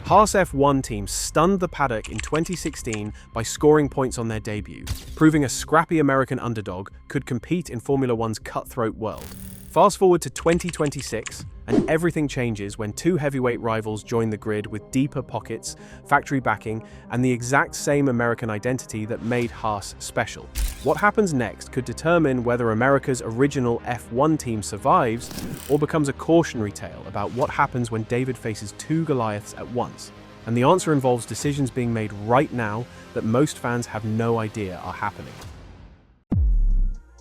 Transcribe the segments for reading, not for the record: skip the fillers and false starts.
Haas F1 team stunned the paddock in 2016 by scoring points on their debut, proving a scrappy American underdog could compete in Formula One's cutthroat world. Fast forward to 2026, and everything changes when two heavyweight rivals join the grid with deeper pockets, factory backing, and the exact same American identity that made Haas special. What happens next could determine whether America's original F1 team survives or becomes a cautionary tale about what happens when David faces two Goliaths at once. And the answer involves decisions being made right now that most fans have no idea are happening.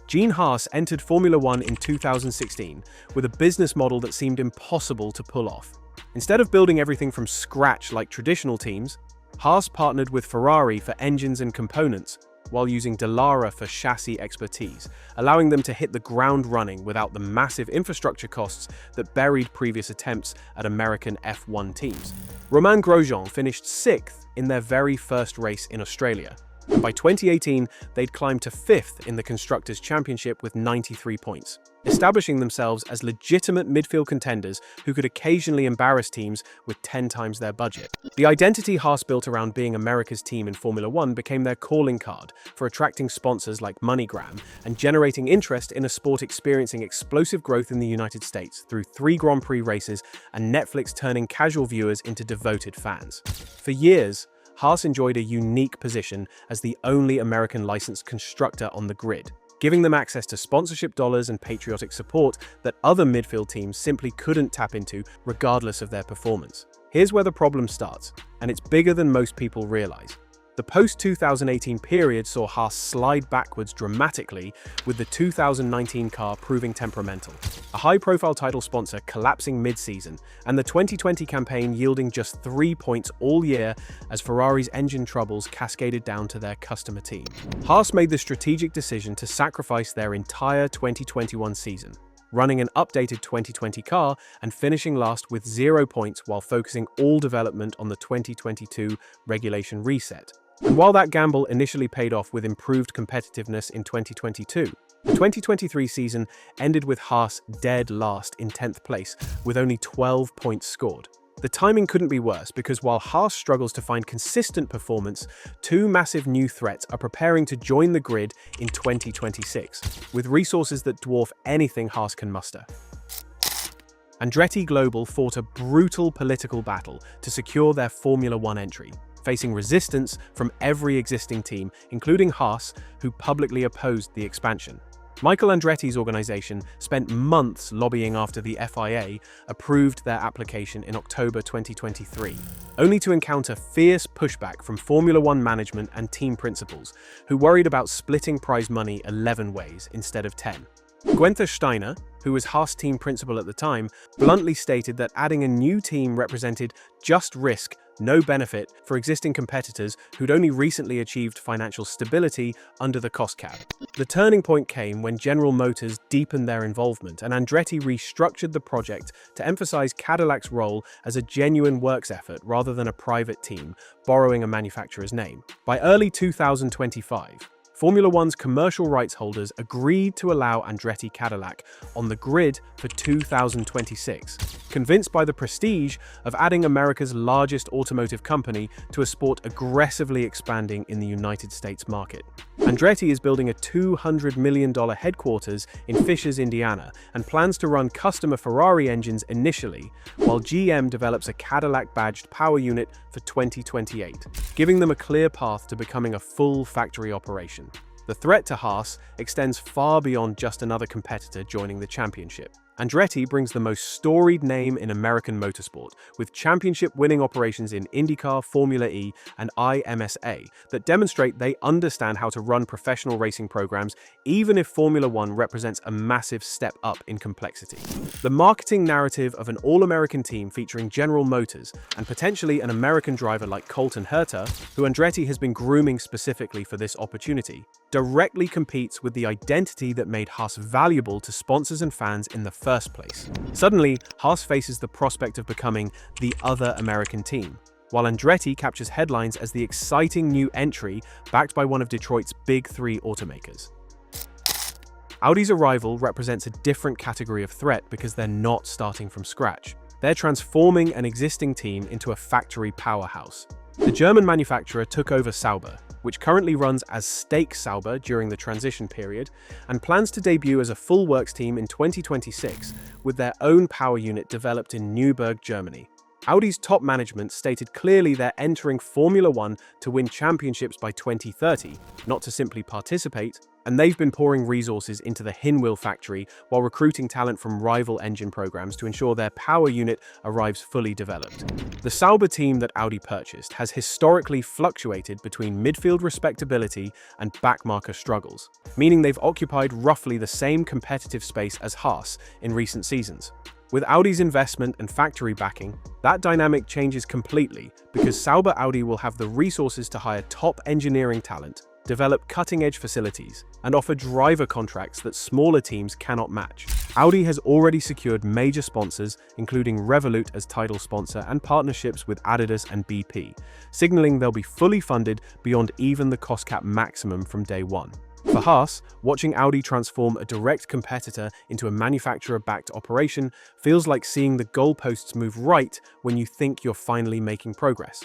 Gene Haas entered Formula One in 2016 with a business model that seemed impossible to pull off. Instead of building everything from scratch like traditional teams, Haas partnered with Ferrari for engines and components, while using Dallara for chassis expertise, allowing them to hit the ground running without the massive infrastructure costs that buried previous attempts at American F1 teams. Romain Grosjean finished 6th in their very first race in Australia. And by 2018, they'd climbed to 5th in the Constructors' Championship with 93 points, establishing themselves as legitimate midfield contenders who could occasionally embarrass teams with 10 times their budget. The identity Haas built around being America's team in Formula One became their calling card for attracting sponsors like MoneyGram and generating interest in a sport experiencing explosive growth in the United States through 3 Grand Prix races and Netflix turning casual viewers into devoted fans. For years, Haas enjoyed a unique position as the only American licensed constructor on the grid, giving them access to sponsorship dollars and patriotic support that other midfield teams simply couldn't tap into regardless of their performance. Here's where the problem starts, and it's bigger than most people realize. The post-2018 period saw Haas slide backwards dramatically, with the 2019 car proving temperamental, a high-profile title sponsor collapsing mid-season, and the 2020 campaign yielding just 3 points all year as Ferrari's engine troubles cascaded down to their customer team. Haas made the strategic decision to sacrifice their entire 2021 season, running an updated 2020 car and finishing last with 0 points while focusing all development on the 2022 regulation reset. And while that gamble initially paid off with improved competitiveness in 2022, the 2023 season ended with Haas dead last in 10th place with only 12 points scored. The timing couldn't be worse because while Haas struggles to find consistent performance, 2 massive new threats are preparing to join the grid in 2026, with resources that dwarf anything Haas can muster. Andretti Global fought a brutal political battle to secure their Formula One entry, facing resistance from every existing team, including Haas, who publicly opposed the expansion. Michael Andretti's organization spent months lobbying after the FIA approved their application in October 2023, only to encounter fierce pushback from Formula One management and team principals, who worried about splitting prize money 11 ways instead of 10. Guenther Steiner, who was Haas team principal at the time, bluntly stated that adding a new team represented just risk, no benefit for existing competitors who'd only recently achieved financial stability under the cost cap. The turning point came when General Motors deepened their involvement and Andretti restructured the project to emphasize Cadillac's role as a genuine works effort rather than a private team borrowing a manufacturer's name. By early 2025, Formula One's commercial rights holders agreed to allow Andretti Cadillac on the grid for 2026, convinced by the prestige of adding America's largest automotive company to a sport aggressively expanding in the United States market. Andretti is building a $200 million headquarters in Fishers, Indiana, and plans to run customer Ferrari engines initially, while GM develops a Cadillac-badged power unit for 2028, giving them a clear path to becoming a full factory operation. The threat to Haas extends far beyond just another competitor joining the championship. Andretti brings the most storied name in American motorsport, with championship-winning operations in IndyCar, Formula E, and IMSA that demonstrate they understand how to run professional racing programs, even if Formula One represents a massive step up in complexity. The marketing narrative of an all-American team featuring General Motors and potentially an American driver like Colton Herta, who Andretti has been grooming specifically for this opportunity, directly competes with the identity that made Haas valuable to sponsors and fans in the first place. Suddenly, Haas faces the prospect of becoming the other American team, while Andretti captures headlines as the exciting new entry backed by one of Detroit's big 3 automakers. Audi's arrival represents a different category of threat because they're not starting from scratch. They're transforming an existing team into a factory powerhouse. The German manufacturer took over Sauber, which currently runs as Stake Sauber during the transition period, and plans to debut as a full works team in 2026 with their own power unit developed in Newburgh, Germany. Audi's top management stated clearly they're entering Formula One to win championships by 2030, not to simply participate, and they've been pouring resources into the Hinwil factory while recruiting talent from rival engine programs to ensure their power unit arrives fully developed. The Sauber team that Audi purchased has historically fluctuated between midfield respectability and backmarker struggles, meaning they've occupied roughly the same competitive space as Haas in recent seasons. With Audi's investment and factory backing, that dynamic changes completely because Sauber Audi will have the resources to hire top engineering talent, develop cutting-edge facilities, and offer driver contracts that smaller teams cannot match. Audi has already secured major sponsors, including Revolut as title sponsor and partnerships with Adidas and BP, signaling they'll be fully funded beyond even the cost cap maximum from day one. For Haas, watching Audi transform a direct competitor into a manufacturer-backed operation feels like seeing the goalposts move right when you think you're finally making progress.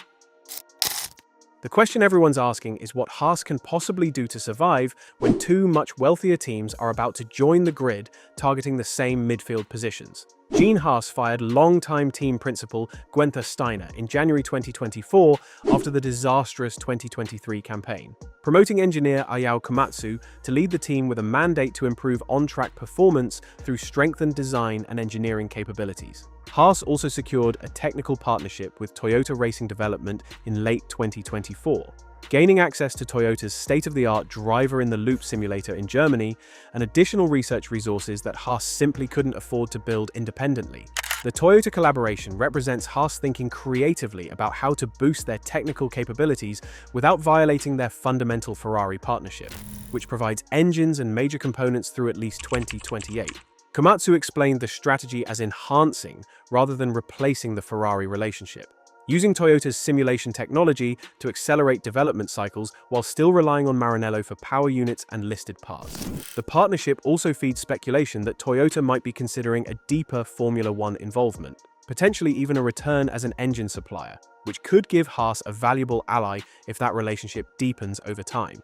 The question everyone's asking is what Haas can possibly do to survive when two much wealthier teams are about to join the grid targeting the same midfield positions. Gene Haas fired longtime team principal Guenther Steiner in January 2024 after the disastrous 2023 campaign, promoting engineer Ayao Komatsu to lead the team with a mandate to improve on-track performance through strengthened design and engineering capabilities. Haas also secured a technical partnership with Toyota Racing Development in late 2024, gaining access to Toyota's state-of-the-art driver-in-the-loop simulator in Germany and additional research resources that Haas simply couldn't afford to build independently. The Toyota collaboration represents Haas thinking creatively about how to boost their technical capabilities without violating their fundamental Ferrari partnership, which provides engines and major components through at least 2028. Komatsu explained the strategy as enhancing rather than replacing the Ferrari relationship, using Toyota's simulation technology to accelerate development cycles while still relying on Maranello for power units and listed parts. The partnership also feeds speculation that Toyota might be considering a deeper Formula One involvement, potentially even a return as an engine supplier, which could give Haas a valuable ally if that relationship deepens over time.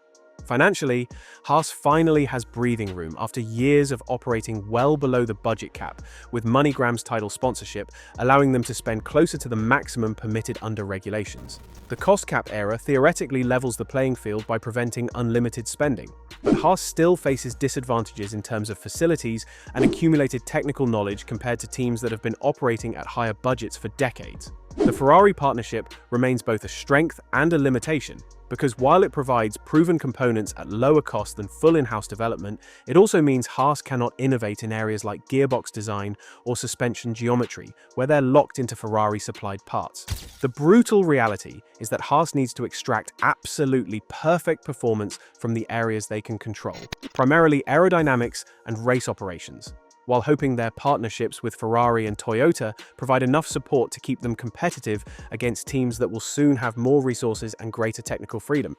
Financially, Haas finally has breathing room after years of operating well below the budget cap, with MoneyGram's title sponsorship allowing them to spend closer to the maximum permitted under regulations. The cost cap era theoretically levels the playing field by preventing unlimited spending, but Haas still faces disadvantages in terms of facilities and accumulated technical knowledge compared to teams that have been operating at higher budgets for decades. The Ferrari partnership remains both a strength and a limitation, because while it provides proven components at lower cost than full in-house development, it also means Haas cannot innovate in areas like gearbox design or suspension geometry, where they're locked into Ferrari-supplied parts. The brutal reality is that Haas needs to extract absolutely perfect performance from the areas they can control, primarily aerodynamics and race operations, while hoping their partnerships with Ferrari and Toyota provide enough support to keep them competitive against teams that will soon have more resources and greater technical freedom.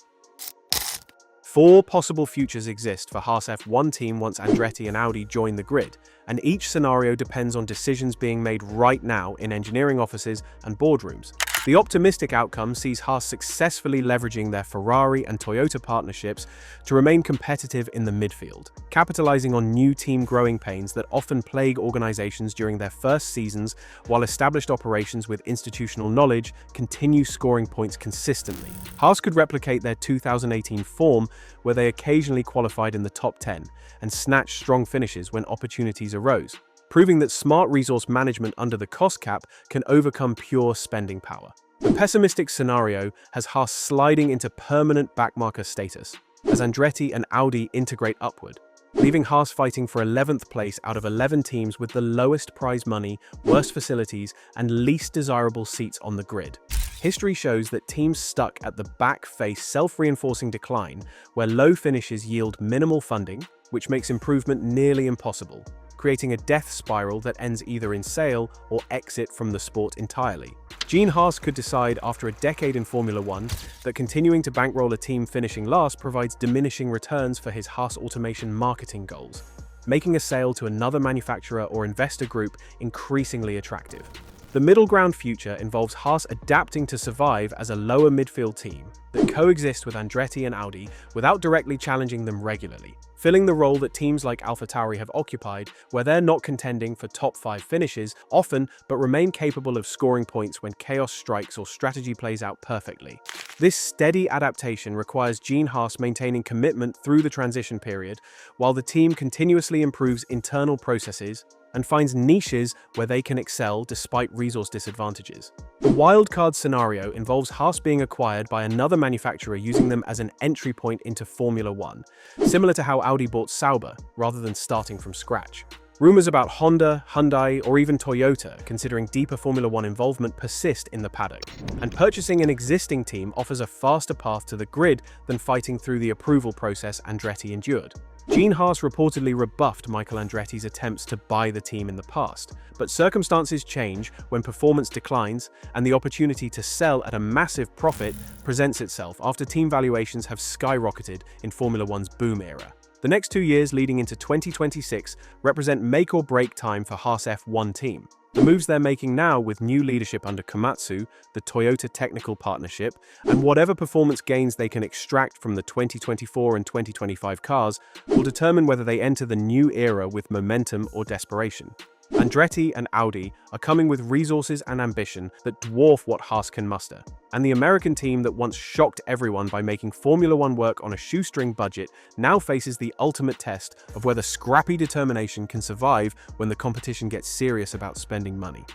4 possible futures exist for Haas F1 team once Andretti and Audi join the grid, and each scenario depends on decisions being made right now in engineering offices and boardrooms. The optimistic outcome sees Haas successfully leveraging their Ferrari and Toyota partnerships to remain competitive in the midfield, capitalizing on new team growing pains that often plague organizations during their first seasons, while established operations with institutional knowledge continue scoring points consistently. Haas could replicate their 2018 form, where they occasionally qualified in the top 10 and snatched strong finishes when opportunities arose, proving that smart resource management under the cost cap can overcome pure spending power. The pessimistic scenario has Haas sliding into permanent backmarker status, as Andretti and Audi integrate upward, leaving Haas fighting for 11th place out of 11 teams with the lowest prize money, worst facilities, and least desirable seats on the grid. History shows that teams stuck at the back face self-reinforcing decline, where low finishes yield minimal funding, which makes improvement nearly impossible, creating a death spiral that ends either in sale or exit from the sport entirely. Gene Haas could decide after a decade in Formula One that continuing to bankroll a team finishing last provides diminishing returns for his Haas automation marketing goals, making a sale to another manufacturer or investor group increasingly attractive. The middle ground future involves Haas adapting to survive as a lower midfield team that coexists with Andretti and Audi without directly challenging them regularly, filling the role that teams like AlphaTauri have occupied, where they're not contending for top 5 finishes often, but remain capable of scoring points when chaos strikes or strategy plays out perfectly. This steady adaptation requires Gene Haas maintaining commitment through the transition period, while the team continuously improves internal processes and finds niches where they can excel despite resource disadvantages. The wildcard scenario involves Haas being acquired by another manufacturer using them as an entry point into Formula One, similar to how Audi bought Sauber, rather than starting from scratch. Rumors about Honda, Hyundai, or even Toyota, considering deeper Formula One involvement, persist in the paddock, and purchasing an existing team offers a faster path to the grid than fighting through the approval process Andretti endured. Gene Haas reportedly rebuffed Michael Andretti's attempts to buy the team in the past, but circumstances change when performance declines and the opportunity to sell at a massive profit presents itself after team valuations have skyrocketed in Formula One's boom era. The next 2 years leading into 2026 represent make or break time for Haas F1 team. The moves they're making now with new leadership under Komatsu, the Toyota technical partnership, and whatever performance gains they can extract from the 2024 and 2025 cars will determine whether they enter the new era with momentum or desperation. Andretti and Audi are coming with resources and ambition that dwarf what Haas can muster, and the American team that once shocked everyone by making Formula One work on a shoestring budget now faces the ultimate test of whether scrappy determination can survive when the competition gets serious about spending money.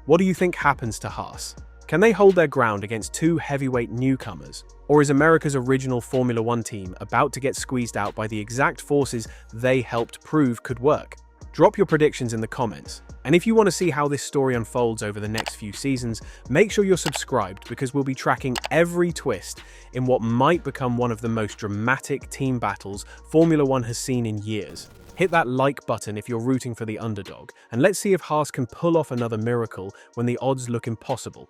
What do you think happens to Haas? Can they hold their ground against 2 heavyweight newcomers? Or is America's original Formula One team about to get squeezed out by the exact forces they helped prove could work? Drop your predictions in the comments. And if you want to see how this story unfolds over the next few seasons, make sure you're subscribed because we'll be tracking every twist in what might become one of the most dramatic team battles Formula One has seen in years. Hit that like button if you're rooting for the underdog, and let's see if Haas can pull off another miracle when the odds look impossible.